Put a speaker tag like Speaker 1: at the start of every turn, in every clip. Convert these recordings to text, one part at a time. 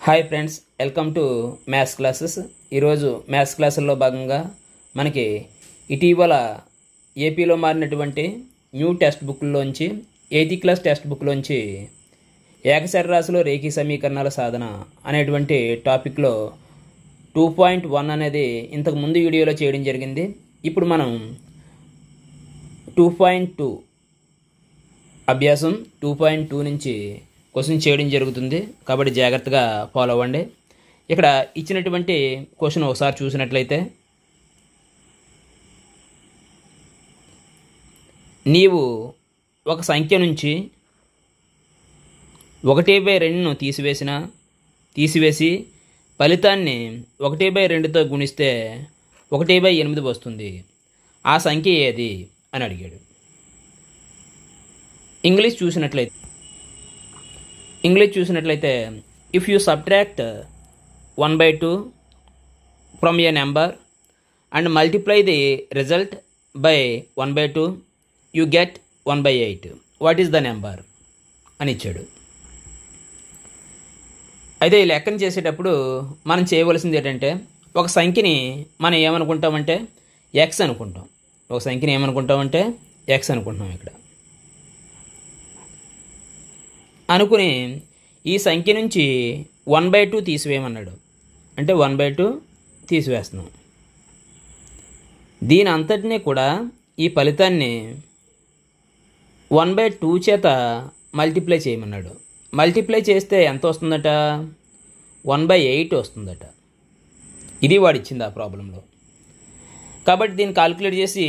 Speaker 1: Hi friends, welcome to maths classes. ఈరోజు maths క్లాసుల్లో భాగంగా మనకి ఇటీవల ఏపీలో మారినటువంటి న్యూ టెక్స్ట్ బుక్లోంచి 8th క్లాస్ టెక్స్ట్ బుక్లోంచి ఏకసరరాశిలో రేఖీ సమీకరణాల సాధన అనేటువంటి టాపిక్లో 2.1 అనేది ఇంతకు ముందు వీడియోలో చేయడం జరిగింది. ఇప్పుడు మనం 2.2 అభ్యాసం 2.2 నుంచి క్వశ్చన్ చేయడం జరుగుతుంది. కాబట్టి జాగ్రత్తగా ఫాలో అవ్వండి. ఇక్కడ ఇచ్చినటువంటి క్వశ్చన్ ఒకసారి చూసినట్లయితే, నీవు ఒక సంఖ్య నుంచి 1/2ను తీసివేసి ఫలితాన్ని 1/2తో గుణిస్తే 1/8 వస్తుంది. ఆ సంఖ్య ఏది అని అడిగాడు. ఇంగ్లీష్ చూసినట్లయితే if you subtract 1/2 from A number and multiply the result by 1/2 you get 1/8. What is the number అని ఇచ్చాడు. అయితే ఈ లెక్కను చేసేటప్పుడు మనం చేయవలసింది ఏంటంటే, ఒక సంఖ్యని మనం ఏమనుకుంటామంటే ఎక్స్ అనుకుంటాం. ఇక్కడ అనుకుని ఈ సంఖ్య నుంచి 1/2 తీసివేయమన్నాడు. అంటే 1/2 తీసివేస్తున్నాం. దీని అంతటినీ కూడా ఈ ఫలితాన్ని 1/2 చేత మల్టిప్లై చేయమన్నాడు. మల్టిప్లై చేస్తే ఎంత వస్తుందట? 1/8 వస్తుందట. ఇది వాడు ఇచ్చింది ఆ ప్రాబ్లంలో. కాబట్టి దీన్ని కాలిక్యులేట్ చేసి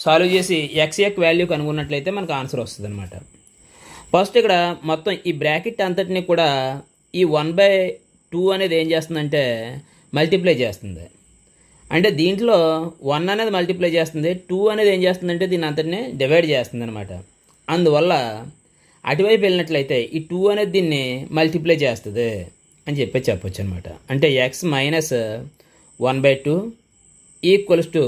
Speaker 1: సాల్వ్ చేసి ఎక్స్ యొక్క వాల్యూ కనుగొన్నట్లయితే మనకు ఆన్సర్ వస్తుంది అనమాట. ఫస్ట్ ఇక్కడ మొత్తం ఈ బ్రాకెట్ అంతటిని కూడా ఈ 1/2 అనేది ఏం చేస్తుందంటే మల్టిప్లై చేస్తుంది. అంటే దీంట్లో 1 అనేది మల్టిప్లై చేస్తుంది, 2 అనేది ఏం చేస్తుందంటే దీన్ని అంతటిని డివైడ్ చేస్తుంది అనమాట. అందువల్ల అటువైపు వెళ్ళినట్లయితే ఈ 2 అనేది దీన్ని మల్టిప్లై చేస్తుంది అని చెప్పొచ్చు అనమాట. అంటే x minus 1/2 equals to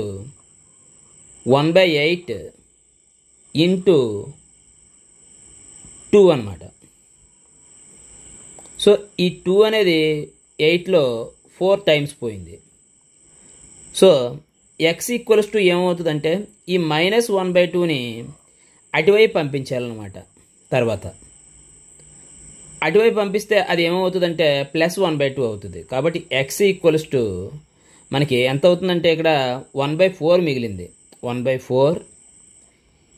Speaker 1: 1/8 into 2 అనమాట. సో ఈ 2 అనేది 8లో 4 టైమ్స్ పోయింది. సో ఎక్స్ ఈక్వల్స్ టు ఏమవుతుందంటే ఈ -1/2ని అటువైపు పంపించాలన్నమాట. తర్వాత అటువైపు పంపిస్తే అది ఏమవుతుందంటే +1/2 అవుతుంది. కాబట్టి ఎక్స్ ఈక్వల్స్ టు మనకి ఎంత అవుతుందంటే ఇక్కడ 1/4 మిగిలింది. 1/4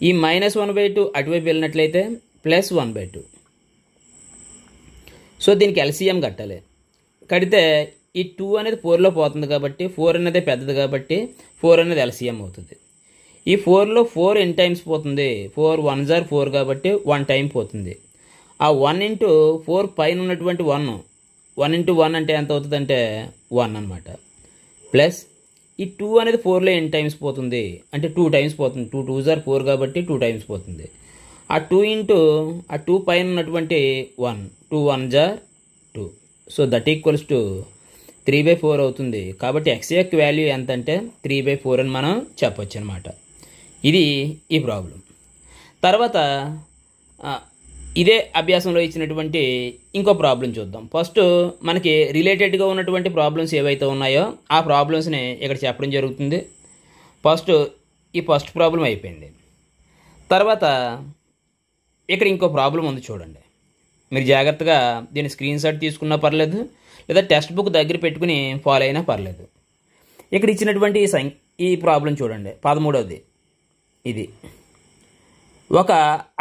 Speaker 1: ఈ -1/2 అటువైపు వెళ్ళినట్లయితే +1/2. సో దీనికి ఎల్సిఎం కట్టాలి. కడితే ఈ 2 అనేది 4లో పోతుంది కాబట్టి 4 అనేది పెద్దది కాబట్టి 4 అనేది ఎల్సిఎం అవుతుంది. ఈ 4లో 4 ఎన్ని టైమ్స్ పోతుంది? 4 1s are 4 కాబట్టి 1 టైం పోతుంది. ఆ 1 ఇంటూ 4 పైన ఉన్నటువంటి 1 ఇంటూ 1 అంటే ఎంత అవుతుందంటే 1 అనమాట. ప్లస్ ఈ 2 అనేది 4లో ఎన్ని టైమ్స్ పోతుంది అంటే 2 టైమ్స్ పోతుంది. 2 2s are 4 కాబట్టి 2 టైమ్స్ పోతుంది. ఆ 2 ఇంటూ ఆ 2 పైన ఉన్నటువంటి 1 2 1s are 2. So that equals to 3/4 అవుతుంది. కాబట్టి ఎక్స్ యొక్క వాల్యూ ఎంత అంటే 3/4 అని మనం చెప్పొచ్చు అనమాట. ఇది ఈ ప్రాబ్లం. తర్వాత ఇదే అభ్యాసంలో ఇచ్చినటువంటి ఇంకో ప్రాబ్లం చూద్దాం. ఫస్ట్ మనకి రిలేటెడ్గా ఉన్నటువంటి ప్రాబ్లమ్స్ ఏవైతే ఉన్నాయో ఆ ప్రాబ్లమ్స్ని ఇక్కడ చెప్పడం జరుగుతుంది. ఈ ఫస్ట్ ప్రాబ్లం అయిపోయింది. తర్వాత ఇక్కడ ఇంకో ప్రాబ్లం ఉంది చూడండి. మీరు జాగ్రత్తగా దీన్ని స్క్రీన్ షాట్ తీసుకున్నా పర్లేదు, లేదా టెక్స్ట్ బుక్ దగ్గర పెట్టుకుని ఫాలో అయినా పర్లేదు. ఇక్కడ ఇచ్చినటువంటి ఈ ప్రాబ్లం చూడండి, 13వది. ఇది ఒక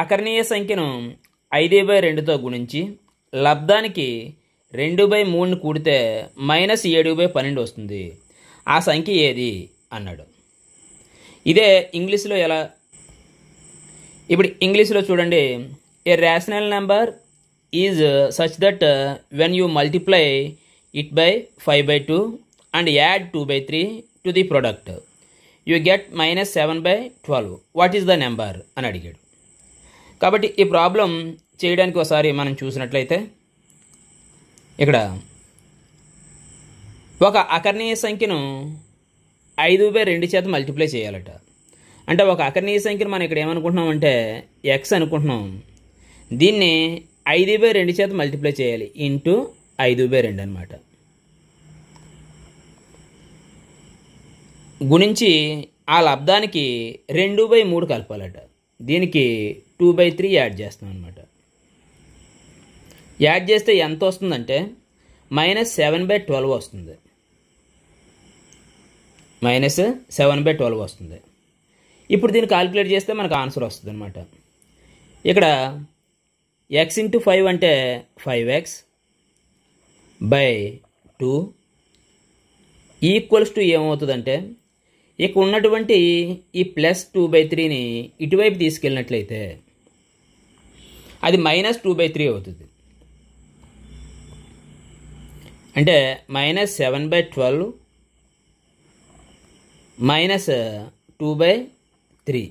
Speaker 1: అకర్ణీయ సంఖ్యను 5/2తో గుణించి లబ్ధానికి 2/3ని కూడితే -7/12 వస్తుంది. ఆ సంఖ్య ఏది అన్నాడు. ఇదే ఇంగ్లీష్లో ఎలా? ఇప్పుడు ఇంగ్లీష్లో చూడండి, a rational number is such that when you multiply it by 5/2 and add 2/3 to the product you get -7/12. What is the number అని అడిగాడు. కాబట్టి ఈ ప్రాబ్లం చేయడానికి ఒకసారి మనం చూసినట్లయితే, ఇక్కడ ఒక అకర్ణీయ సంఖ్యను 5/2 చేత మల్టిప్లై చేయాలట. అంటే ఒక అకర్ణీయ సంఖ్యను మనం ఇక్కడ ఏమనుకుంటున్నాం అంటే ఎక్స్ అనుకుంటున్నాం. దీన్ని 5/2 చేత మల్టిప్లై చేయాలి ఇంటూ 5/2 అనమాట. గుణించి ఆ లబ్ధానికి 2/3 కలపాలట. దీనికి 2/3 యాడ్ చేస్తాం అనమాట. యాడ్ చేస్తే ఎంత వస్తుందంటే -7/12 వస్తుంది. -7/12 వస్తుంది. ఇప్పుడు దీన్ని కాలిక్యులేట్ చేస్తే మనకు ఆన్సర్ వస్తుంది అనమాట. ఇక్కడ x × 5 అంటే 5x/2 ఈక్వల్స్ టు ఏమవుతుందంటే ఇక్కడ ఉన్నటువంటి ఈ +2/3ని ఇటువైపు తీసుకెళ్ళినట్లయితే అది -2/3 అవుతుంది. అంటే -7/12 -2/3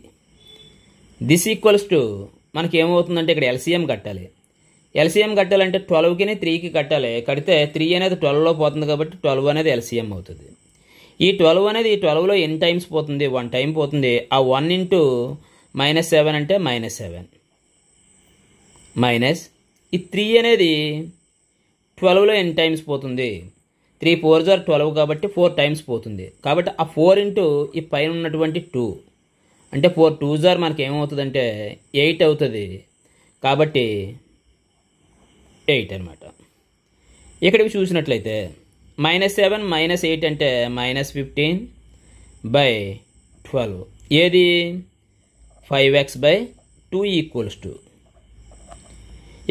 Speaker 1: దిస్ ఈక్వల్స్ టు మనకి ఏమవుతుందంటే ఇక్కడ ఎల్సిఎం కట్టాలి. ఎల్సిఎం కట్టాలంటే 12కి 3కి కట్టాలి. కడితే 3 అనేది 12లో పోతుంది కాబట్టి 12 అనేది ఎల్సిఎం అవుతుంది. ఈ 12 అనేది 12లో ఎన్ని టైమ్స్ పోతుంది? 1 టైం పోతుంది. ఆ 1 × -7 అంటే -7 మైనస్ ఈ 3 అనేది 12లో ఎన్ని టైమ్స్ పోతుంది? 3 4s are 12 కాబట్టి 4 టైమ్స్ పోతుంది. కాబట్టి ఆ 4 × ఈ పైన ఉన్నటువంటి 2 అంటే 4 2s are మనకి ఏమవుతుందంటే 8 అవుతుంది. కాబట్టి 8 అనమాట. ఇక్కడికి చూసినట్లయితే -7 -8 అంటే -15/12 ఏది 5x/2 ఈక్వల్స్ టు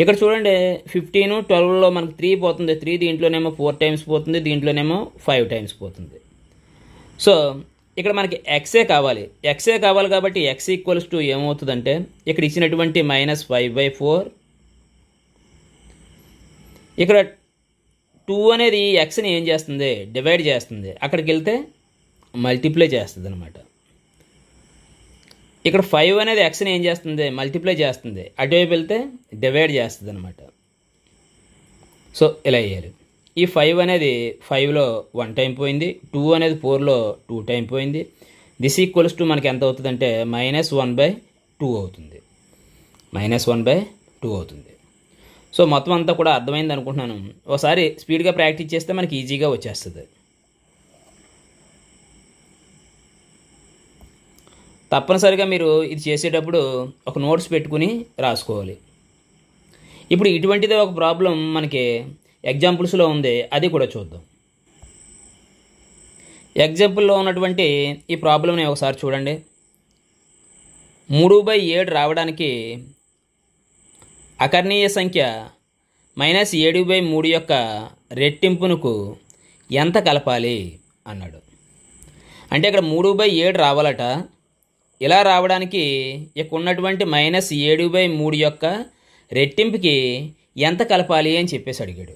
Speaker 1: ఇక్కడ చూడండి 15 12లో మనకు 3 పోతుంది. 3 దీంట్లోనేమో 4 టైమ్స్ పోతుంది, దీంట్లోనేమో 5 టైమ్స్ పోతుంది. సో ఇక్కడ మనకి ఎక్సే కావాలి. ఎక్సే కావాలి కాబట్టి ఎక్స్ ఈక్వల్స్ టు ఏమవుతుందంటే ఇక్కడ ఇచ్చినటువంటి -5/4 ఇక్కడ 2 అనేది ఎక్స్ని ఏం చేస్తుంది? డివైడ్ చేస్తుంది. అక్కడికి వెళ్తే మల్టిప్లై చేస్తుంది అనమాట. ఇక్కడ 5 అనేది ఎక్స్ని ఏం చేస్తుంది? మల్టిప్లై చేస్తుంది. అటువైపు వెళ్తే డివైడ్ చేస్తుంది అనమాట. సో ఇలా వేయాలి. ఈ 5 అనేది 5లో 1 టైం పోయింది. 2 అనేది 4లో 2 టైం పోయింది. దిస్ ఈక్వల్స్ టు మనకి ఎంత అవుతుందంటే -1/2 అవుతుంది. -1/2 అవుతుంది. సో మొత్తం అంతా కూడా అర్థమైంది అనుకుంటున్నాను. ఒకసారి స్పీడ్గా ప్రాక్టీస్ చేస్తే మనకి ఈజీగా వచ్చేస్తుంది. తప్పనిసరిగా మీరు ఇది చేసేటప్పుడు ఒక నోట్స్ పెట్టుకుని రాసుకోవాలి. ఇప్పుడు ఇటువంటిదే ఒక ప్రాబ్లం మనకి ఎగ్జాంపుల్స్లో ఉంది, అది కూడా చూద్దాం. ఎగ్జాంపుల్లో ఉన్నటువంటి ఈ ప్రాబ్లంని ఒకసారి చూడండి. 3/7 రావడానికి అకర్ణీయ సంఖ్య -7/3 యొక్క రెట్టింపునకు ఎంత కలపాలి అన్నాడు. అంటే ఇక్కడ 3/7 రావాలట. ఇలా రావడానికి ఇక్కడ ఉన్నటువంటి -7/3 యొక్క రెట్టింపుకి ఎంత కలపాలి అని చెప్పేసి అడిగాడు.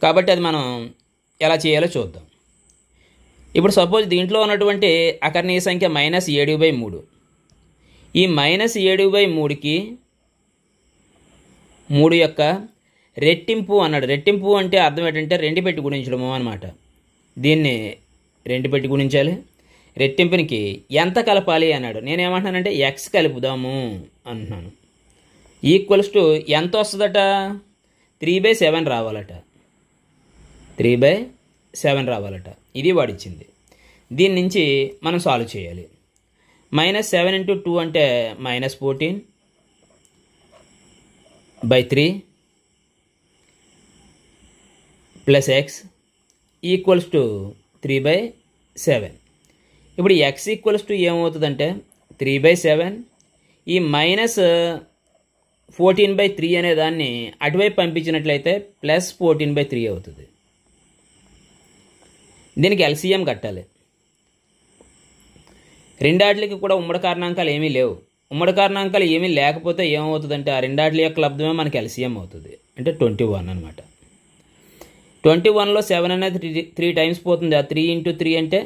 Speaker 1: కాబట్టి అది మనం ఎలా చేయాలో చూద్దాం. ఇప్పుడు సపోజ్ దీంట్లో ఉన్నటువంటి అకర్ణీయ సంఖ్య -7/3. ఈ -7/3కి 3 యొక్క రెట్టింపు అన్నాడు. రెట్టింపు అంటే అర్థం ఏంటంటే 2 పెట్టి గుణించడము అనమాట. దీన్ని 2 పెట్టి గుణించాలి. రెట్టింపునికి ఎంత కలపాలి అన్నాడు. నేనేమంటున్నానంటే ఎక్స్ కలుపుదాము అంటున్నాను. ఈక్వల్స్ టు ఎంత వస్తుందట? 3/7 రావాలట. 3/7 రావాలట. ఇది వాడిచ్చింది. దీని నుంచి మనం సాల్వ్ చేయాలి. -7 × 2 అంటే -14/3 ప్లస్ ఎక్స్ ఈక్వల్స్ టు 3/7. ఇప్పుడు ఎక్స్ ఈక్వల్స్ టు ఏమవుతుందంటే 3/7. ఈ -14/3 అనే దాన్ని అటువైపు పంపించినట్లయితే +14/3 అవుతుంది. దీనికి ఎల్సిఎం కట్టాలి. రెండాట్లకి కూడా ఉమ్మడి కారణాంకాలు ఏమీ లేవు. ఉమ్మడి కారణాంకాలు ఏమీ లేకపోతే ఏమవుతుందంటే ఆ రెండాట్ల యొక్క లబ్ధమే మనకి ఎల్సిఎం అవుతుంది. అంటే 21 అనమాట. 21లో 7 అనేది 3 టైమ్స్ పోతుంది. ఆ 3 × 3 అంటే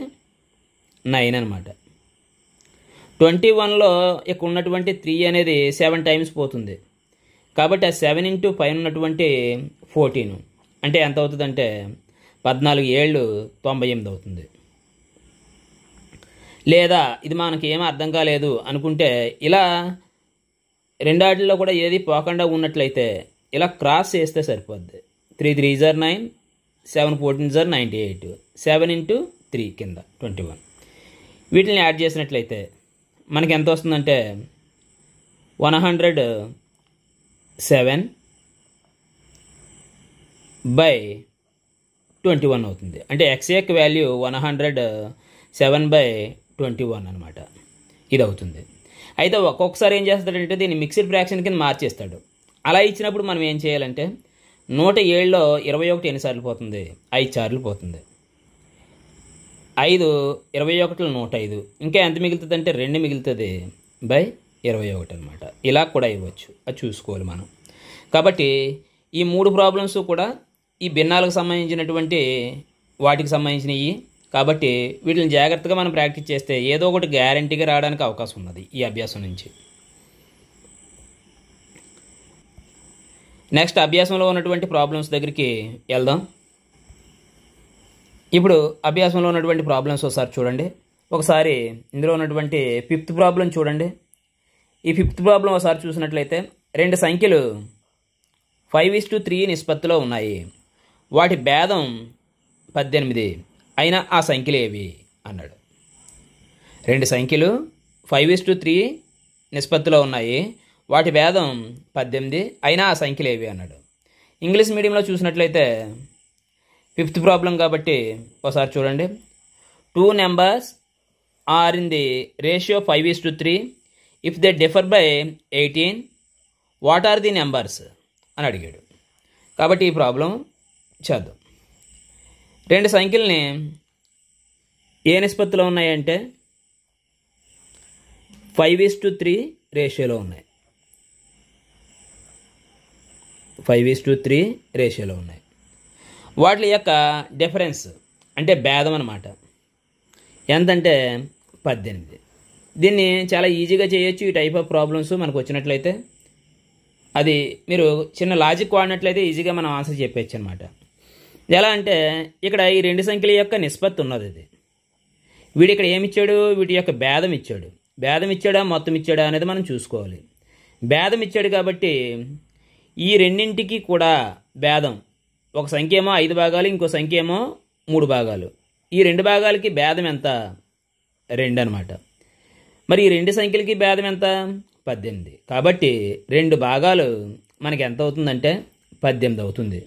Speaker 1: 9 అనమాట. 21లో ఇక్కడ ఉన్నటువంటి 3 అనేది 7 టైమ్స్ పోతుంది. కాబట్టి ఆ 7 × పైన ఉన్నటువంటి 14 అంటే ఎంత అవుతుందంటే 14 7 98 అవుతుంది. లేదా ఇది మనకి ఏమీ అర్థం కాలేదు అనుకుంటే ఇలా రెండాటిలో కూడా ఏది పోకుండా ఉన్నట్లయితే ఇలా క్రాస్ చేస్తే సరిపోద్ది. 3 3 జార్ 9, 7 14 జార్ 98, 7 ఇంటూ 3 కింద 21. వీటిని యాడ్ చేసినట్లయితే మనకి ఎంత వస్తుందంటే 107/21 అవుతుంది. అంటే ఎక్స్ యొక్క వాల్యూ 107/21 అనమాట. ఇది అవుతుంది. అయితే ఒక్కొక్కసారి ఏం చేస్తాడంటే దీన్ని మిక్స్డ్ ఫ్రాక్షన్ కింద మార్చేస్తాడు. అలా ఇచ్చినప్పుడు మనం ఏం చేయాలంటే 107లో 21 ఎన్నిసార్లు పోతుంది? 5 సార్లు పోతుంది. 5 21లో 105, ఇంకా ఎంత మిగులుతుంది అంటే 2 మిగులుతుంది బై 21 అనమాట. ఇలా కూడా ఇవ్వచ్చు, అది చూసుకోవాలి మనం. కాబట్టి ఈ 3 ప్రాబ్లమ్స్ కూడా ఈ భిన్నాలకు సంబంధించినటువంటి వాటికి సంబంధించినవి. కాబట్టి వీటిని జాగ్రత్తగా మనం ప్రాక్టీస్ చేస్తే ఏదో ఒకటి గ్యారంటీగా రావడానికి అవకాశం ఉన్నది ఈ అభ్యాసం నుంచి. నెక్స్ట్ అభ్యాసంలో ఉన్నటువంటి ప్రాబ్లమ్స్ దగ్గరికి వెళ్దాం. ఇప్పుడు అభ్యాసంలో ఉన్నటువంటి ప్రాబ్లమ్స్ ఒకసారి చూడండి. ఒకసారి ఇందులో ఉన్నటువంటి 5th ప్రాబ్లం చూడండి. ఈ 5th ప్రాబ్లం ఒకసారి చూసినట్లయితే 2 సంఖ్యలు 5:3 నిష్పత్తిలో ఉన్నాయి. వాటి భేదం 18 అయినా ఆ సంఖ్యలు ఏవి అన్నాడు. 2 సంఖ్యలు 5:3 నిష్పత్తిలో ఉన్నాయి. వాటి భేదం 18 అయినా ఆ సంఖ్యలు ఏవి అన్నాడు. ఇంగ్లీష్ మీడియంలో చూసినట్లయితే 5th ప్రాబ్లం కాబట్టి ఒకసారి చూడండి. 2 numbers are in the ratio 5:3. If they differ by 18, what are the numbers అని అడిగాడు. కాబట్టి ఈ ప్రాబ్లం చేద్దాం. 2 సంఖ్యల్ని ఏ నిష్పత్తిలో ఉన్నాయంటే 5:3 రేషియోలో ఉన్నాయి. 5:3 రేషియోలో ఉన్నాయి. వాటి యొక్క డిఫరెన్స్ అంటే భేదం అన్నమాట. ఎంతంటే 18. దీన్ని చాలా ఈజీగా చేయొచ్చు. ఈ టైప్ ఆఫ్ ప్రాబ్లమ్స్ మనకు వచ్చినట్లయితే అది మీరు చిన్న లాజిక్ వాడినట్లయితే ఈజీగా మనం ఆన్సర్ చెప్పచ్చు అనమాట. ఎలా అంటే ఇక్కడ ఈ 2 సంఖ్యల యొక్క నిష్పత్తి ఉన్నది. ఇది వీడు ఇక్కడ ఏమిచ్చాడు? వీటి యొక్క భేదం ఇచ్చాడు. భేదం ఇచ్చాడా మొత్తం ఇచ్చాడా అనేది మనం చూసుకోవాలి. భేదం ఇచ్చాడు కాబట్టి ఈ రెండింటికి కూడా భేదం, ఒక సంఖ్య ఏమో 5 భాగాలు, ఇంకో సంఖ్య ఏమో 3 భాగాలు. ఈ 2 భాగాలకి భేదం ఎంత? 2 అనమాట. మరి ఈ 2 సంఖ్యలకి భేదం ఎంత? 18. కాబట్టి 2 భాగాలు మనకి ఎంత అవుతుందంటే 18 అవుతుంది.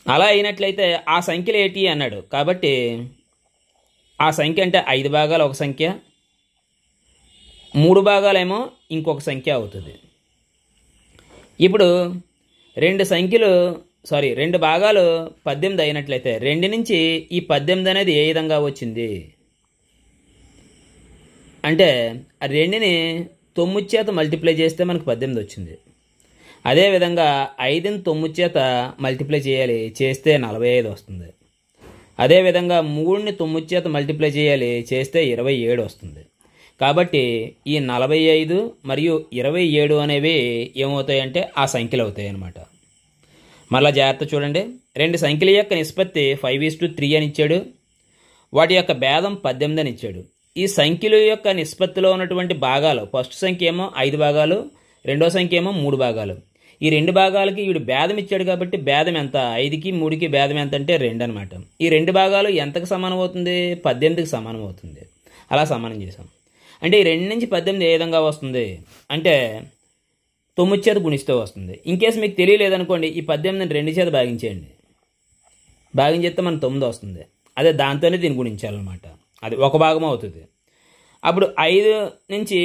Speaker 1: అలా అయినట్లయితే ఆ సంఖ్యలు ఏంటి అన్నాడు. కాబట్టి ఆ సంఖ్య అంటే 5 భాగాలు ఒక సంఖ్య, 3 భాగాలేమో ఇంకొక సంఖ్య అవుతుంది. ఇప్పుడు 2 భాగాలు 18 అయినట్లయితే 2 నుంచి ఈ 18 అనేది ఏ విధంగా వచ్చింది అంటే ఆ 2ని 9 చేత మల్టిప్లై చేస్తే మనకు 18 వచ్చింది. అదేవిధంగా 5ని 9 చేత మల్టిప్లై చేయాలి, చేస్తే 45 వస్తుంది. అదేవిధంగా 3ని 9 చేత మల్టిప్లై చేయాలి, చేస్తే 27 వస్తుంది. కాబట్టి ఈ 45 మరియు 27 అనేవి ఏమవుతాయంటే ఆ సంఖ్యలు అవుతాయి అన్నమాట. మళ్ళీ జాగ్రత్త చూడండి. 2 సంఖ్యల యొక్క నిష్పత్తి 5:3 అని ఇచ్చాడు. వాటి యొక్క భేదం 18 అని ఇచ్చాడు. ఈ సంఖ్యల యొక్క నిష్పత్తిలో ఉన్నటువంటి భాగాలు, ఫస్ట్ సంఖ్య ఏమో 5 భాగాలు, రెండో సంఖ్య ఏమో 3 భాగాలు. ఈ 2 భాగాలకి వీడు భేదం ఇచ్చాడు కాబట్టి భేదం ఎంత? 5కి 3కి భేదం ఎంత అంటే 2 అనమాట. ఈ 2 భాగాలు ఎంతకు సమానం అవుతుంది? 18కి సమానం అవుతుంది. అలా సమానం చేసాం. అంటే ఈ 2 నుంచి 18 ఏ విధంగా వస్తుంది అంటే 9 చేత గుణిస్తూ వస్తుంది. ఇన్కేస్ మీకు తెలియలేదనుకోండి, ఈ 18ని 2 చేత భాగించేయండి. భాగించేస్తే మన 9 వస్తుంది. అదే దాంతోనే దీన్ని గుణించాలన్నమాట. అది ఒక భాగం అవుతుంది. అప్పుడు 5 నుంచి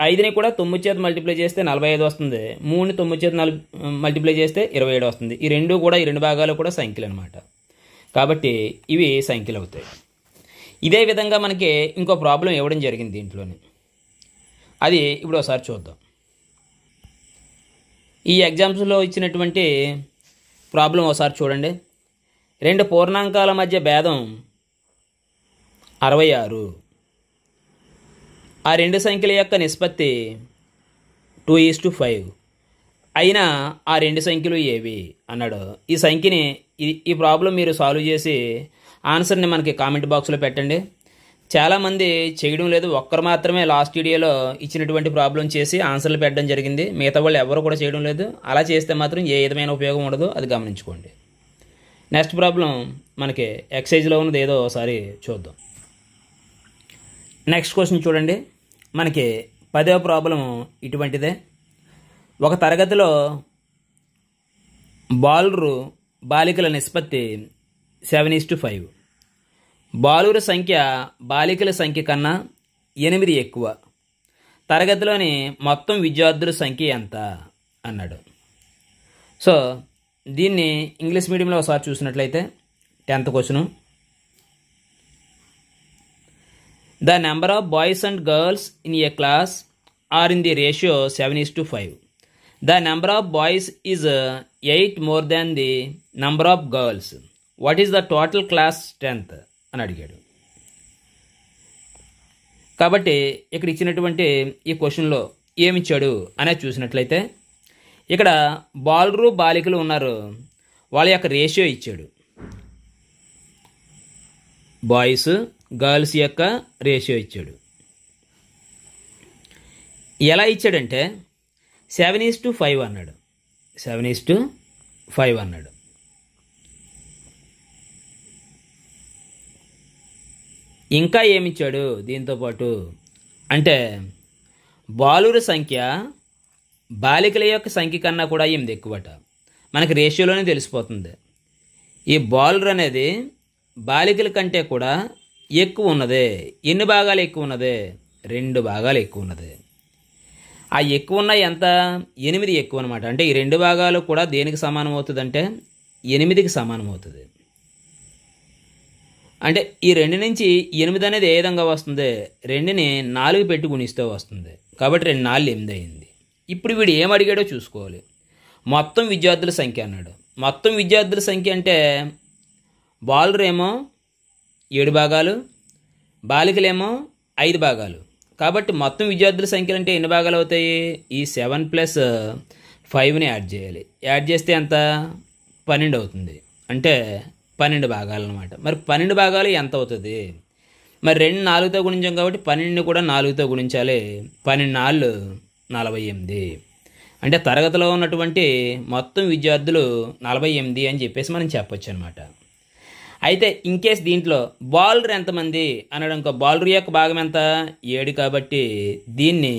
Speaker 1: 5ని కూడా 9 చేత మల్టిప్లై చేస్తే 45 వస్తుంది. 3ని 9 చేత మల్టిప్లై చేస్తే 27 వస్తుంది. ఈ 2 భాగాలు కూడా సంఖ్యలు అనమాట. కాబట్టి ఇవి సంఖ్యలు అవుతాయి. ఇదే విధంగా మనకి ఇంకో ప్రాబ్లం ఇవ్వడం జరిగింది దీంట్లోని. అది ఇప్పుడు ఒకసారి చూద్దాం. ఈ ఎగ్జామ్స్లో ఇచ్చినటువంటి ప్రాబ్లం ఒకసారి చూడండి. 2 పూర్ణాంకాల మధ్య భేదం 66. ఆ 2 సంఖ్యల యొక్క నిష్పత్తి 2:5 అయినా ఆ 2 సంఖ్యలు ఏవి అన్నాడు. ఈ సంఖ్యని ఈ ప్రాబ్లం మీరు సాల్వ్ చేసి ఆన్సర్ని మనకి కామెంట్ బాక్స్లో పెట్టండి. చాలామంది చేయడం లేదు. ఒక్కరు మాత్రమే లాస్ట్ వీడియోలో ఇచ్చినటువంటి ప్రాబ్లం చేసి ఆన్సర్లు పెట్టడం జరిగింది. మిగతా వాళ్ళు ఎవరు కూడా చేయడం లేదు. అలా చేస్తే మాత్రం ఏ విధమైన ఉపయోగం ఉండదు, అది గమనించుకోండి. నెక్స్ట్ ప్రాబ్లం మనకి ఎక్సైజ్లో ఉన్నది ఏదో ఒకసారి చూద్దాం. నెక్స్ట్ క్వశ్చన్ చూడండి. మనకి 10వ ప్రాబ్లం ఇటువంటిదే. ఒక తరగతిలో బాలికల నిష్పత్తి 7:5. బాలుర సంఖ్య బాలికల సంఖ్య కన్నా 8 ఎక్కువ. తరగతిలోని మొత్తం విద్యార్థుల సంఖ్య ఎంత అన్నాడు. సో దీన్ని ఇంగ్లీష్ మీడియంలో ఒకసారి చూసినట్లయితే 10th question. The number of boys and girls in a class are in the ratio 7:5. The number of boys is 8 more than the number of girls. What is the total class strength అని అడిగాడు. కాబట్టి ఇక్కడ ఇచ్చినటువంటి ఈ క్వశ్చన్లో ఏమిచ్చాడు అనేది చూసినట్లయితే ఇక్కడ బాలికలు ఉన్నారు, వాళ్ళ యొక్క రేషియో ఇచ్చాడు. బాయ్స్ గర్ల్స్ యొక్క రేషియో ఇచ్చాడు. ఎలా ఇచ్చాడంటే 7:5 అన్నాడు. 7:5 అన్నాడు. ఇంకా ఏమిచ్చాడు దీంతోపాటు అంటే బాలుర సంఖ్య బాలికల యొక్క సంఖ్య కన్నా కూడా 8 ఎక్కువట. మనకి రేషియోలోనే తెలిసిపోతుంది. ఈ బాలురు అనేది బాలికల కంటే కూడా ఎక్కువ ఉన్నదే. ఎన్ని భాగాలు ఎక్కువ ఉన్నదే? 2 భాగాలు ఎక్కువ ఉన్నది. ఆ ఎక్కువ ఉన్న ఎంత? 8 ఎక్కువ అనమాట. అంటే ఈ 2 భాగాలు కూడా దేనికి సమానం అవుతుంది అంటే 8కి సమానం అవుతుంది. అంటే ఈ 2 నుంచి 8 అనేది ఏ విధంగా వస్తుంది? 2ని 4 పెట్టి గుణిస్తే వస్తుంది. కాబట్టి 2 4 8 అయింది. ఇప్పుడు వీడు ఏం అడిగాడో చూసుకోవాలి. మొత్తం విద్యార్థుల సంఖ్య అన్నాడు. మొత్తం విద్యార్థుల సంఖ్య అంటే బాలురేమో 7 భాగాలు, బాలికలేమో 5 భాగాలు. కాబట్టి మొత్తం విద్యార్థుల సంఖ్యలు అంటే ఎన్ని భాగాలు అవుతాయి? ఈ 7 + 5ని యాడ్ చేయాలి. యాడ్ చేస్తే ఎంత? 12 అవుతుంది. అంటే 12 భాగాలు అనమాట. మరి 12 భాగాలు ఎంత అవుతుంది? మరి 2 4తో గుణించాం కాబట్టి 12ని కూడా 4తో గుణించాలి. 12 4 48. అంటే తరగతిలో ఉన్నటువంటి మొత్తం విద్యార్థులు 48 అని చెప్పేసి మనం చెప్పొచ్చు అనమాట. అయితే ఇన్కేస్ దీంట్లో బాలురు ఎంతమంది అనడం, ఇంకో బాలురు యొక్క భాగం ఎంత? 7 కాబట్టి దీన్ని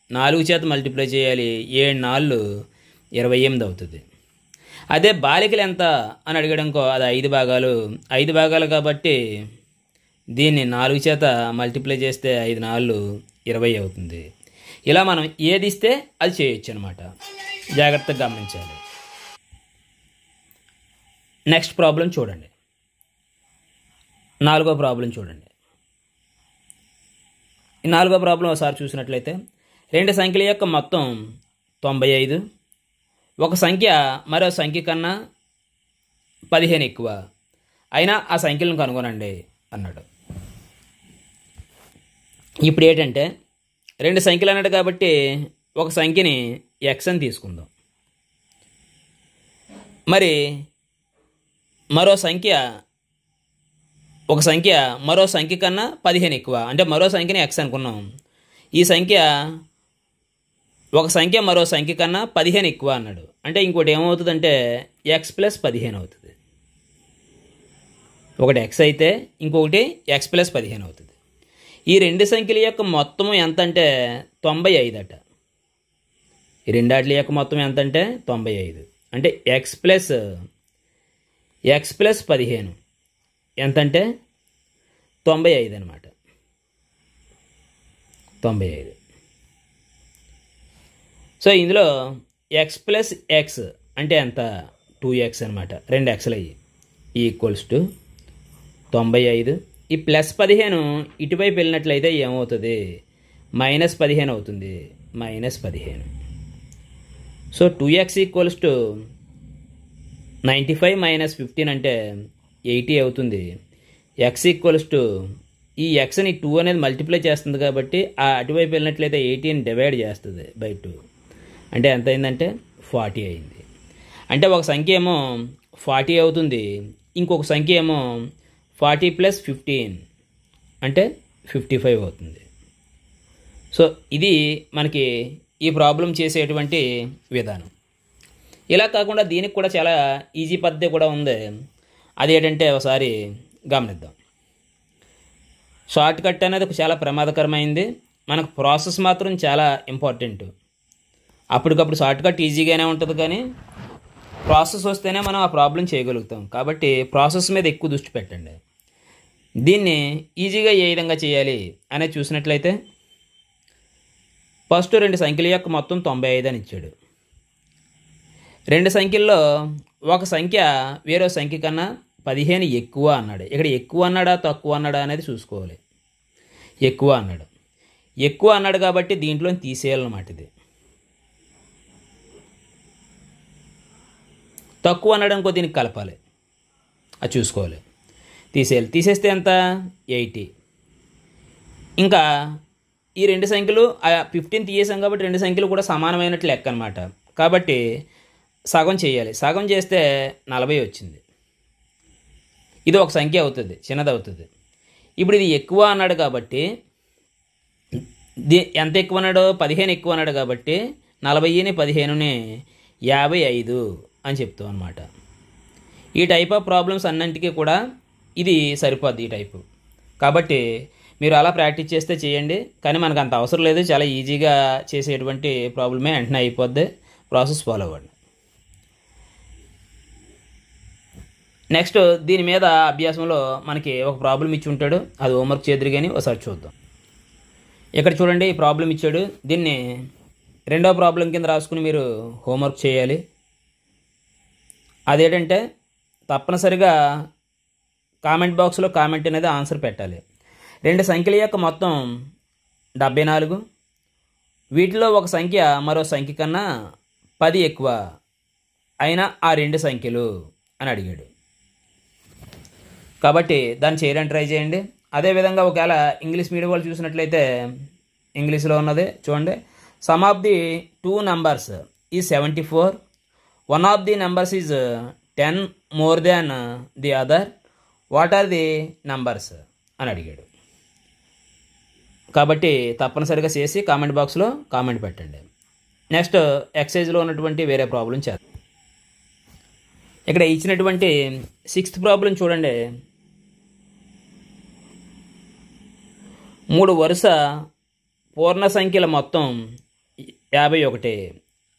Speaker 1: 4 చేత మల్టిప్లై చేయాలి. 7 4 28 అవుతుంది. అదే బాలికలు ఎంత అని అడిగడం, అది 5 భాగాలు. 5 భాగాలు కాబట్టి దీన్ని 4 చేత మల్టిప్లై చేస్తే 5 4 20 అవుతుంది. ఇలా మనం ఏది ఇస్తే అది చేయొచ్చు అనమాట. జాగ్రత్తగా గమనించాలి. నెక్స్ట్ ప్రాబ్లం చూడండి. 4వ ప్రాబ్లం చూడండి. ఈ 4వ ప్రాబ్లం ఒకసారి చూసినట్లయితే 2 సంఖ్యల యొక్క మొత్తం 95. ఒక సంఖ్య మరో సంఖ్య కన్నా 15 ఎక్కువ. అయినా ఆ సంఖ్యలను కనుగొనండి అన్నాడు. ఇప్పుడు ఏంటంటే 2 సంఖ్యలు అన్నాడు కాబట్టి ఒక సంఖ్యని x అని తీసుకుందాం. మరి ఒక సంఖ్య మరో సంఖ్య కన్నా 15 ఎక్కువ. అంటే మరో సంఖ్యని x అనుకున్నాం. ఈ సంఖ్య ఒక సంఖ్య మరో సంఖ్య కన్నా 15 ఎక్కువ అన్నాడు. అంటే ఇంకోటి ఏమవుతుందంటే x + 15 అవుతుంది. ఒకటి x అయితే ఇంకొకటి x + 15 అవుతుంది. ఈ 2 సంఖ్యల యొక్క మొత్తం ఎంత అంటే 95 అట. ఈ రెండాట్ల యొక్క మొత్తం ఎంత అంటే 95. అంటే x + 15 ఎంతంటే 95 అనమాట. 95. సో ఇందులో x + x అంటే ఎంత? 2x అనమాట. 2 x'లు అయ్యి = 95. ఈ +15 ఇటువైపు వెళ్ళినట్లయితే ఏమవుతుంది? -15 అవుతుంది. -15. సో 2x = 95 - 15 అంటే 80 అవుతుంది. x ఈ xని 2 అనేది మల్టిప్లై చేస్తుంది కాబట్టి ఆ అటువైపు వెళ్ళినట్లయితే 80ని డివైడ్ చేస్తుంది బై 2. అంటే ఎంత అయిందంటే 40 అయింది. అంటే ఒక సంఖ్య ఏమో 40 అవుతుంది, ఇంకొక సంఖ్య ఏమో 40 + 15 అంటే 55 అవుతుంది. సో ఇది మనకి ఈ ప్రాబ్లం చేసేటువంటి విధానం. ఇలా కాకుండా దీనికి కూడా చాలా ఈజీ పద్ధతి కూడా ఉంది. అది ఏంటంటే ఒకసారి గమనిద్దాం. షార్ట్ కట్ అనేది చాలా ప్రమాదకరమైంది. మనకు ప్రాసెస్ మాత్రం చాలా ఇంపార్టెంట్. అప్పటికప్పుడు షార్ట్ కట్ ఈజీగానే ఉంటుంది, కానీ ప్రాసెస్ వస్తేనే మనం ఆ ప్రాబ్లం చేయగలుగుతాం. కాబట్టి ప్రాసెస్ మీద ఎక్కువ దృష్టి పెట్టండి. దీన్ని ఈజీగా ఏ విధంగా చేయాలి అనేది చూసినట్లయితే ఫస్ట్ 2 సంఖ్యల యొక్క మొత్తం 95 అని ఇచ్చాడు. 2 సంఖ్యల్లో ఒక సంఖ్య వేరే సంఖ్య కన్నా 15 ఎక్కువ అన్నాడు. ఇక్కడ ఎక్కువ అన్నాడా తక్కువ అన్నాడా అనేది చూసుకోవాలి. ఎక్కువ అన్నాడు. ఎక్కువ అన్నాడు కాబట్టి దీంట్లో తీసేయాలన్నమాట. ఇది తక్కువ అన్నాడు అనుకో, దీనికి కలపాలి. అది చూసుకోవాలి. తీసేయాలి. తీసేస్తే ఎంత? 80. ఇంకా ఈ 2 సంఖ్యలు 15 తీసేసాం కాబట్టి 2 సంఖ్యలు కూడా సమానమైనట్లు లెక్క అనమాట. కాబట్టి సగం చేయాలి. సగం చేస్తే 40 వచ్చింది. ఇది ఒక సంఖ్య అవుతుంది, చిన్నది అవుతుంది. ఇప్పుడు ఇది ఎక్కువ అన్నాడు కాబట్టి ఎంత ఎక్కువ అన్నాడు? 15 ఎక్కువ అన్నాడు కాబట్టి 40ని 15ని 55 అని చెప్తాం అనమాట. ఈ టైప్ ఆఫ్ ప్రాబ్లమ్స్ అన్నింటికీ కూడా ఇది సరిపోద్ది, ఈ టైపు. కాబట్టి మీరు అలా ప్రాక్టీస్ చేస్తే చేయండి. కానీ మనకు అంత అవసరం లేదు. చాలా ఈజీగా చేసేటువంటి ప్రాబ్లమే, వెంటనే అయిపోద్ది. ప్రాసెస్ ఫాలో అవ్వండి. నెక్స్ట్ దీని మీద అభ్యాసంలో మనకి ఒక ప్రాబ్లం ఇచ్చి ఉంటాడు. అది హోంవర్క్ చేద్దరు కానీ ఒకసారి చూద్దాం. ఇక్కడ చూడండి, ఈ ప్రాబ్లం ఇచ్చాడు. దీన్ని రెండో ప్రాబ్లం కింద రాసుకుని మీరు హోంవర్క్ చేయాలి. అదేంటంటే తప్పనిసరిగా కామెంట్ బాక్స్లో కామెంట్ అనేది ఆన్సర్ పెట్టాలి. 2 సంఖ్యల యొక్క మొత్తం 74. వీటిలో ఒక సంఖ్య మరో సంఖ్య కన్నా 10 ఎక్కువ అయినా ఆ 2 సంఖ్యలు అని అడిగాడు. కాబట్టి దాన్ని చేయడానికి ట్రై చేయండి. అదేవిధంగా ఒకవేళ ఇంగ్లీష్ మీడియం వాళ్ళు చూసినట్లయితే ఇంగ్లీష్లో ఉన్నది చూడండి. Sum of the 2 numbers is 74. One of the numbers is 10 more than the other. What are the numbers అని అడిగాడు. కాబట్టి తప్పనిసరిగా చేసి కామెంట్ బాక్స్లో కామెంట్ పెట్టండి. నెక్స్ట్ ఎక్సైజ్లో ఉన్నటువంటి వేరే ప్రాబ్లం చేద్దాం. ఇక్కడ ఇచ్చినటువంటి 6th ప్రాబ్లం చూడండి. 3 వరుస పూర్ణ సంఖ్యల మొత్తం 51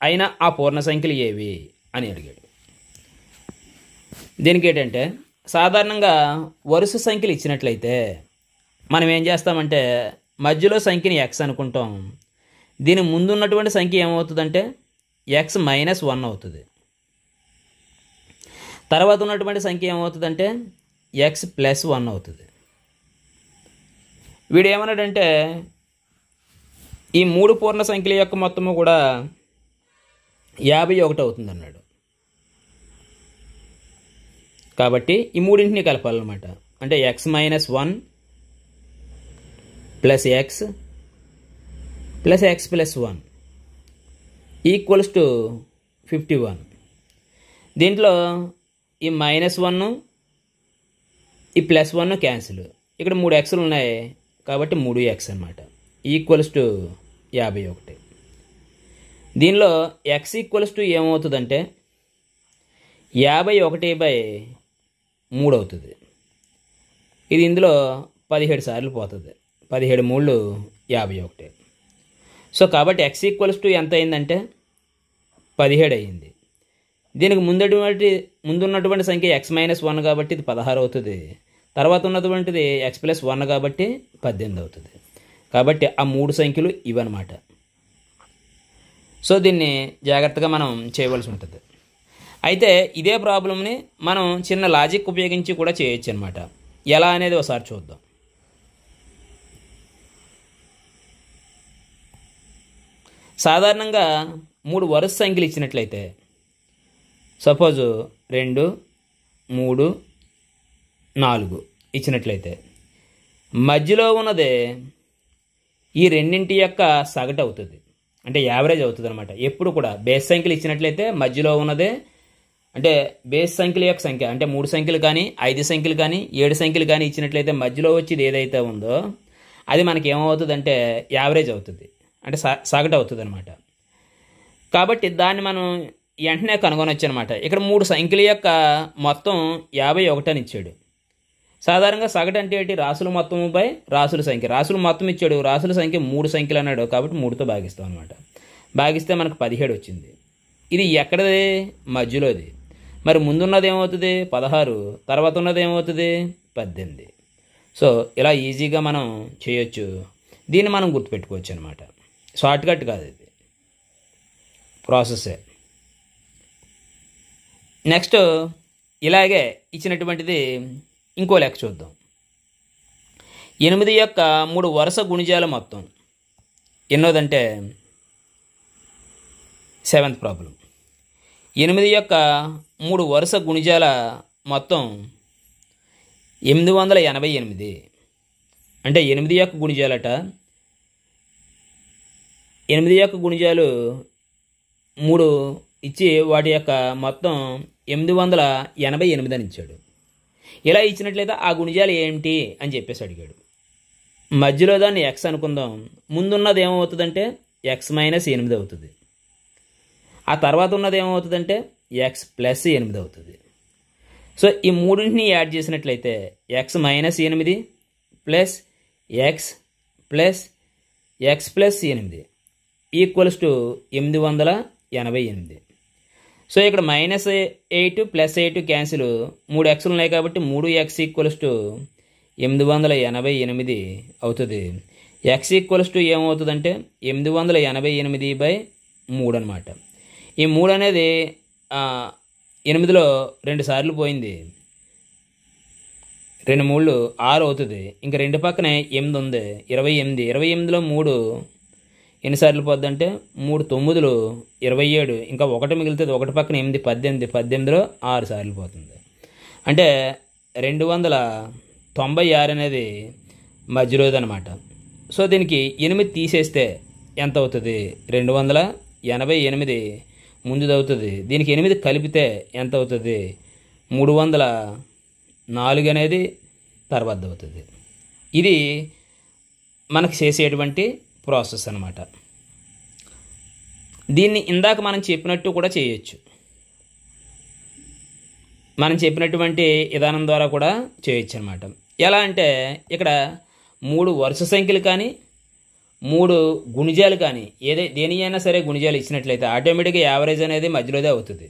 Speaker 1: అయినా ఆ పూర్ణ సంఖ్యలు ఏవి అని అడిగాడు. దీనికి ఏంటంటే సాధారణంగా వరుస సంఖ్యలు ఇచ్చినట్లయితే మనం ఏం చేస్తామంటే మధ్యలో సంఖ్యని x అనుకుంటాం. దీని ముందు ఉన్నటువంటి సంఖ్య ఏమవుతుందంటే x - 1 అవుతుంది. తర్వాత ఉన్నటువంటి సంఖ్య ఏమవుతుందంటే x + 1 అవుతుంది. వీడు ఏమన్నాడంటే ఈ 3 పూర్ణ సంఖ్యల యొక్క మొత్తము కూడా 51 అవుతుంది అన్నాడు. కాబట్టి ఈ మూడింటిని కలపాలన్నమాట. అంటే x - 1 + x + x + 1 equals to 51. దీంట్లో ఈ -1 ఈ +1 క్యాన్సిల్. ఇక్కడ 3 xలు ఉన్నాయి కాబట్టి 3x అన్నమాట. Equals to 51. దీనిలో x ఈక్వల్స్ టు ఏమవుతుందంటే 51/3 అవుతుంది. ఇది ఇందులో 17 సార్లు పోతుంది. 17 3 51. సో కాబట్టి x ఈక్వల్స్ టు ఎంత అయిందంటే 17 అయ్యింది. దీనికి ముందున్నటువంటి సంఖ్య x - 1 కాబట్టి ఇది 16 అవుతుంది. తర్వాత ఉన్నటువంటిది x + 1 కాబట్టి 18 అవుతుంది. కాబట్టి ఆ 3 సంఖ్యలు ఇవన్నమాట. సో దీన్ని జాగ్రత్తగా మనం చేయవలసి ఉంటుంది. అయితే ఇదే ప్రాబ్లమ్ని మనం చిన్న లాజిక్ ఉపయోగించి కూడా చేయొచ్చు అనమాట. ఎలా అనేది ఒకసారి చూద్దాం. సాధారణంగా 3 వరుస సంఖ్యలు ఇచ్చినట్లయితే సపోజ్ 2 3 4 ఇచ్చినట్లయితే మధ్యలో ఉన్నదే ఈ రెండింటి యొక్క సగటు అవుతుంది. అంటే యావరేజ్ అవుతుంది అనమాట. ఎప్పుడు కూడా బేస్ సంఖ్యలు ఇచ్చినట్లయితే మధ్యలో ఉన్నదే అంటే బేస్ సంఖ్యల యొక్క సంఖ్య అంటే 3 సంఖ్యలు కానీ 5 సంఖ్యలు కానీ 7 సంఖ్యలు కానీ ఇచ్చినట్లయితే మధ్యలో వచ్చేది ఏదైతే ఉందో అది మనకి ఏమవుతుందంటే యావరేజ్ అవుతుంది, అంటే సగటు అవుతుంది అనమాట. కాబట్టి దాన్ని మనం వెంటనే కనుగొనొచ్చు అనమాట. ఇక్కడ 3 సంఖ్యల యొక్క మొత్తం 51 అని ఇచ్చాడు. సాధారణంగా సగటు అంటే ఏంటి? రాసుల మొత్తం బై రాసుల సంఖ్య. రాసుల మొత్తం ఇచ్చాడు, రాసుల సంఖ్య 3 సంఖ్యలు అన్నాడు కాబట్టి 3తో భాగిస్తాం అనమాట. భాగిస్తే మనకు 17 వచ్చింది. ఇది ఎక్కడది? మధ్యలోది. మరి ముందున్నది ఏమవుతుంది? 16. తర్వాత ఉన్నది ఏమవుతుంది? 18. సో ఇలా ఈజీగా మనం చేయొచ్చు. దీన్ని మనం గుర్తుపెట్టుకోవచ్చు అనమాట. షార్ట్కట్ కాదు, ఇది ప్రాసెసే. నెక్స్ట్ ఇలాగే ఇచ్చినటువంటిది ఇంకో లెక్క చూద్దాం. 8 యొక్క 3 వరుస గుణిజాల మొత్తం ఎన్నోదంటే 7th ప్రాబ్లం. 8 యొక్క 3 వరుస గుణిజాల మొత్తం 888. అంటే 8 యొక్క గుణిజాలట. 8 యొక్క గుణిజాలు 3 ఇచ్చి వాటి యొక్క మొత్తం 888 అని ఇచ్చాడు. ఇలా ఇచ్చినట్లయితే ఆ గుణిజాలు ఏంటి అని చెప్పేసి అడిగాడు. మధ్యలో దాన్ని ఎక్స్ అనుకుందాం. ముందున్నది ఏమవుతుందంటే ఎక్స్ మైనస్ 8 అవుతుంది. ఆ తర్వాత ఉన్నది ఏమవుతుందంటే ఎక్స్ ప్లస్ 8 అవుతుంది. సో ఈ మూడింటిని యాడ్ చేసినట్లయితే X minus 8 plus X plus X plus 8 equals to 888. So ఇక్కడ -8 + 8 క్యాన్సిల్, 3 ఎక్స్లు ఉన్నాయి కాబట్టి 3x ఈక్వల్స్ టు 888 అవుతుంది. ఎక్స్ ఈక్వల్స్ టు ఏమవుతుందంటే 888/3 అనమాట. ఈ 3 అనేది 8లో 2 సార్లు పోయింది, 2 3 6 అవుతుంది. ఇంకా 2 పక్కనే 8 ఉంది, 28. 28లో 3 ఎన్నిసార్లు పోద్ది అంటే 3 9లు 27. ఇంకా 1 మిగులుతుంది, 1 పక్కన 8 18. 18లో 6 సార్లు పోతుంది. అంటే 296 అనేది మధ్యలోది అనమాట. సో దీనికి 8 తీసేస్తే ఎంత అవుతుంది? 288 ముందుది అవుతుంది. దీనికి 8 కలిపితే ఎంత అవుతుంది? 304 అనేది తర్వాత అవుతుంది. ఇది మనకు చేసేటువంటి ప్రాసెస్ అనమాట. దీన్ని ఇందాక మనం చెప్పినట్టు కూడా చేయొచ్చు. మనం చెప్పినటువంటి విధానం ద్వారా కూడా చేయొచ్చు అనమాట. ఎలా అంటే ఇక్కడ 3 వరుస సంఖ్యలు కానీ 3 గుణిజాలు కానీ దేని అయినా సరే గుణిజాలు ఇచ్చినట్లయితే ఆటోమేటిక్గా యావరేజ్ అనేది మధ్యలోదే అవుతుంది.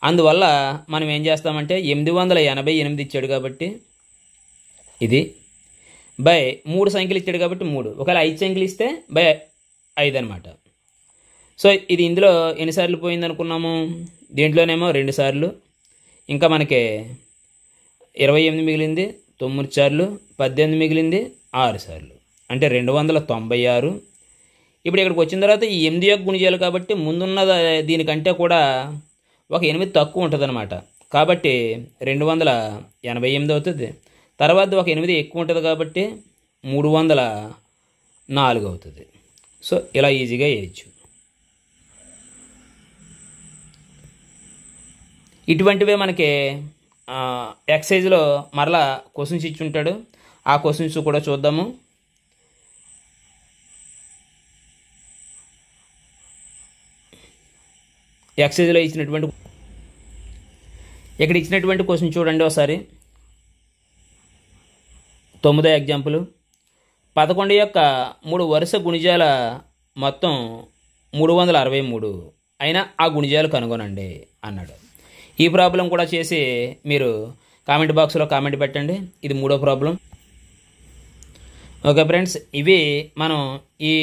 Speaker 1: అందువల్ల మనం ఏం చేస్తామంటే 888 ఇచ్చాడు కాబట్టి ఇది బై 3 సంఖ్యలు ఇచ్చాడు కాబట్టి 3. ఒకవేళ 5 సంఖ్యలు ఇస్తే బై 5 అనమాట. సో ఇది ఇందులో ఎన్నిసార్లు పోయింది అనుకున్నాము? దీంట్లోనేమో 2 సార్లు, ఇంకా మనకి 28 మిగిలింది, 9 సార్లు, 18 మిగిలింది, 6 సార్లు, అంటే 296. ఇప్పుడు ఇక్కడికి వచ్చిన తర్వాత ఈ 8 యొక్క గుణిజాలు కాబట్టి ముందున్న దీనికంటే కూడా ఒక 8 తక్కువ ఉంటుంది అనమాట. కాబట్టి 288 అవుతుంది. తర్వాత ఒక 8 ఎక్కువ ఉంటుంది కాబట్టి 304 అవుతుంది. సో ఇలా ఈజీగా వేయచ్చు. ఇటువంటివే మనకి ఎక్సైజ్లో మరలా క్వశ్చన్స్ ఇచ్చి ఉంటాడు. ఆ క్వశ్చన్స్ కూడా చూద్దాము. ఎక్సైజ్లో ఇక్కడ ఇచ్చినటువంటి క్వశ్చన్ చూడండి ఒకసారి. 9వ ఎగ్జాంపుల్. 11 యొక్క 3 వరుస గుణిజాల మొత్తం 363 అయినా ఆ గుణిజాలు కనుగొనండి అన్నాడు. ఈ ప్రాబ్లం కూడా చేసి మీరు కామెంట్ బాక్స్లో కామెంట్ పెట్టండి. ఇది 3వ ప్రాబ్లం. ఓకే ఫ్రెండ్స్, ఇవి మనం ఈ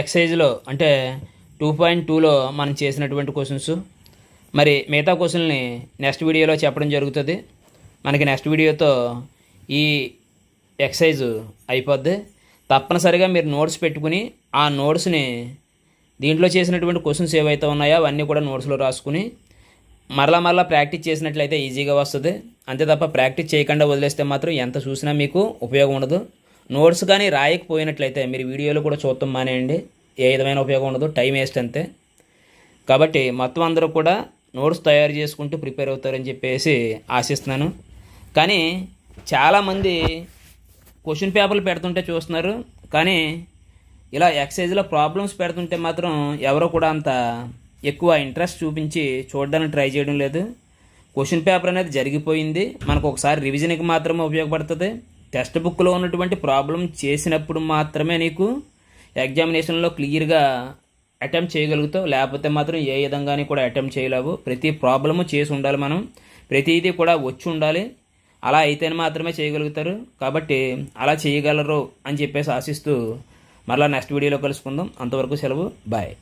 Speaker 1: ఎక్సైజ్లో అంటే 2.2లో మనం చేసినటువంటి క్వశ్చన్స్. మరి మిగతా క్వశ్చన్ని నెక్స్ట్ వీడియోలో చెప్పడం జరుగుతుంది. మనకి నెక్స్ట్ వీడియోతో ఈ ఎక్సైజ్ అయిపోద్ది. తప్పనిసరిగా మీరు నోట్స్ పెట్టుకుని ఆ నోట్స్ని దీంట్లో చేసినటువంటి క్వశ్చన్స్ ఏవైతే ఉన్నాయో అవన్నీ కూడా నోట్స్లో రాసుకుని మరలా ప్రాక్టీస్ చేసినట్లయితే ఈజీగా వస్తుంది. అంతే తప్ప ప్రాక్టీస్ చేయకుండా వదిలేస్తే మాత్రం ఎంత చూసినా మీకు ఉపయోగం ఉండదు. నోట్స్ కానీ రాయకపోయినట్లయితే మీరు వీడియోలు కూడా చూడటం మానేయండి, ఏ విధమైన ఉపయోగం ఉండదు, టైం వేస్ట్ అంతే. కాబట్టి మొత్తం అందరూ కూడా నోట్స్ తయారు చేసుకుంటూ ప్రిపేర్ అవుతారని చెప్పేసి ఆశిస్తున్నాను. కానీ చాలామంది క్వశ్చన్ పేపర్లు పెడుతుంటే చూస్తున్నారు, కానీ ఇలా ఎక్సైజ్లో ప్రాబ్లమ్స్ పెడుతుంటే మాత్రం ఎవరో కూడా అంత ఎక్కువ ఇంట్రెస్ట్ చూపించి చూడడానికి ట్రై చేయడం లేదు. క్వశ్చన్ పేపర్ అనేది జరిగిపోయింది, మనకు ఒకసారి రివిజన్కి మాత్రమే ఉపయోగపడుతుంది. టెక్స్ట్ బుక్లో ఉన్నటువంటి ప్రాబ్లం చేసినప్పుడు మాత్రమే నీకు ఎగ్జామినేషన్లో క్లియర్గా అటెంప్ట్ చేయగలుగుతావు, లేకపోతే మాత్రం ఏ విధంగానే కూడా అటెంప్ట్ చేయలేవు. ప్రతి ప్రాబ్లము చేసి ఉండాలి, మనం ప్రతిదీ కూడా వచ్చి ఉండాలి. అలా అయితేనే మాత్రమే చేయగలుగుతారు. కాబట్టి అలా చేయగలరు అని చెప్పేసి ఆశిస్తూ మరలా నెక్స్ట్ వీడియోలో కలుసుకుందాం. అంతవరకు సెలవు, బాయ్.